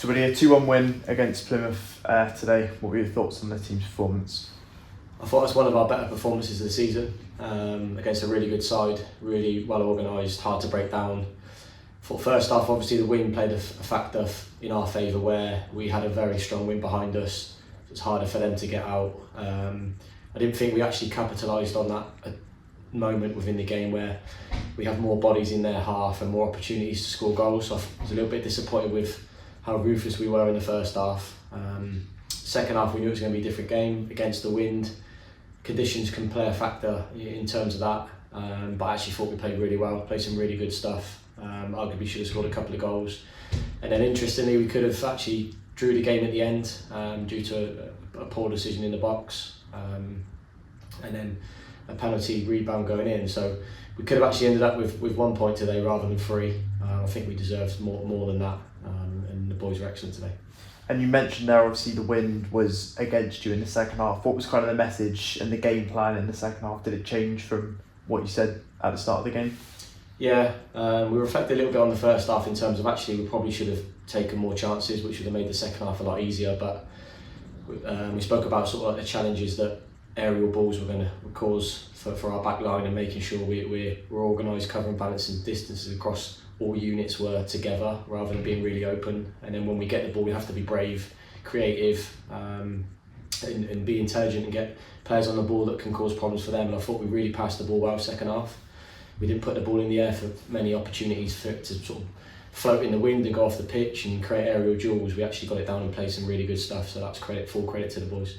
So we had a 2-1 win against Plymouth today. What were your thoughts on the team's performance? I thought it was one of our better performances of the season, against a really good side, really well organised, hard to break down. For first half, obviously the wind played a factor in our favour where we had a very strong wind behind us. It was harder for them to get out. I didn't think we actually capitalised on that moment within the game where we have more bodies in their half and more opportunities to score goals. So I was a little bit disappointed with how ruthless we were in the first half. Second half we knew it was going to be a different game against the wind. Conditions can play a factor in terms of that, but I actually thought we played really well, played some really good stuff. Arguably should have scored a couple of goals. And then interestingly we could have actually drew the game at the end due to a poor decision in the box, and then a penalty rebound going in. So we could have actually ended up with 1 point today rather than 3. I think we deserved more than that, and the boys were excellent today. And you mentioned there obviously the wind was against you in the second half. What was kind of the message and the game plan in the second half? Did it change from what you said at the start of the game? Yeah, we reflected a little bit on the first half in terms of actually we probably should have taken more chances, which would have made the second half a lot easier. But we spoke about sort of like the challenges that aerial balls were going to cause for our back line, and making sure we're organised, covering, balancing distances across all units were together rather than being really open. And then when we get the ball we have to be brave, creative, and be intelligent and get players on the ball that can cause problems for them. And I thought we really passed the ball well second half. We didn't put the ball in the air for many opportunities for it to sort of float in the wind and go off the pitch and create aerial duels. We actually got it down and played some really good stuff, so that's full credit to the boys.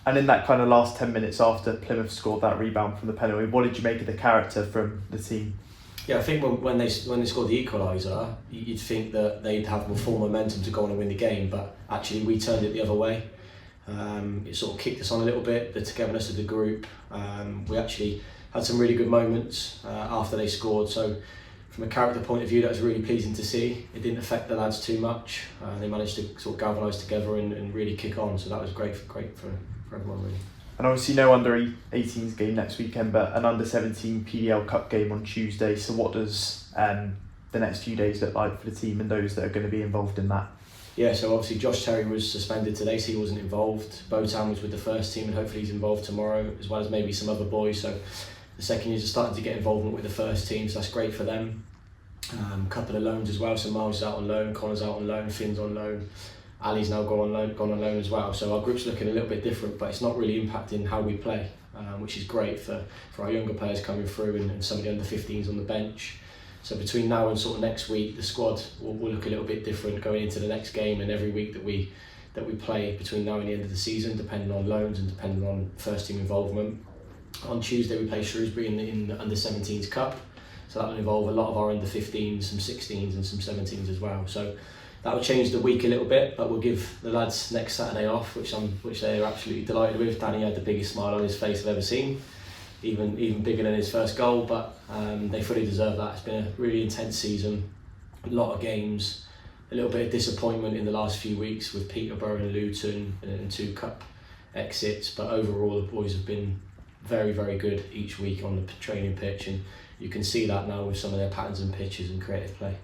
And in that kind of last 10 minutes after Plymouth scored that rebound from the penalty, what did you make of the character from the team? Yeah, I think when they scored the equaliser, you'd think that they'd have more full momentum to go on and win the game, but actually we turned it the other way. It sort of kicked us on a little bit, the togetherness of the group. We actually had some really good moments after they scored, so from a character point of view that was really pleasing to see. It didn't affect the lads too much. They managed to sort of galvanise together and really kick on, so that was great for everyone really. And obviously no under-18s game next weekend, but an under-17 PDL Cup game on Tuesday. So what does the next few days look like for the team and those that are going to be involved in that? Yeah, so obviously Josh Terry was suspended today, so he wasn't involved. Botan was with the first team and hopefully he's involved tomorrow, as well as maybe some other boys. So the second years are starting to get involvement with the first team, so that's great for them. A couple of loans as well, so Miles is out on loan, Connor's out on loan, Finn's on loan. Ali's now gone on loan as well, so our group's looking a little bit different, but it's not really impacting how we play, which is great for our younger players coming through and some of the under-15s on the bench. So between now and sort of next week, the squad will look a little bit different going into the next game, and every week that we play between now and the end of the season, depending on loans and depending on first team involvement. On Tuesday we play Shrewsbury in the under-17s Cup, so that will involve a lot of our under-15s, some 16s and some 17s as well. So that will change the week a little bit, but we'll give the lads next Saturday off, which they're absolutely delighted with. Danny had the biggest smile on his face I've ever seen, even bigger than his first goal, but they fully deserve that. It's been a really intense season, a lot of games, a little bit of disappointment in the last few weeks with Peterborough and Luton and 2 cup exits, but overall the boys have been very, very good each week on the training pitch, and you can see that now with some of their patterns and pitches and creative play.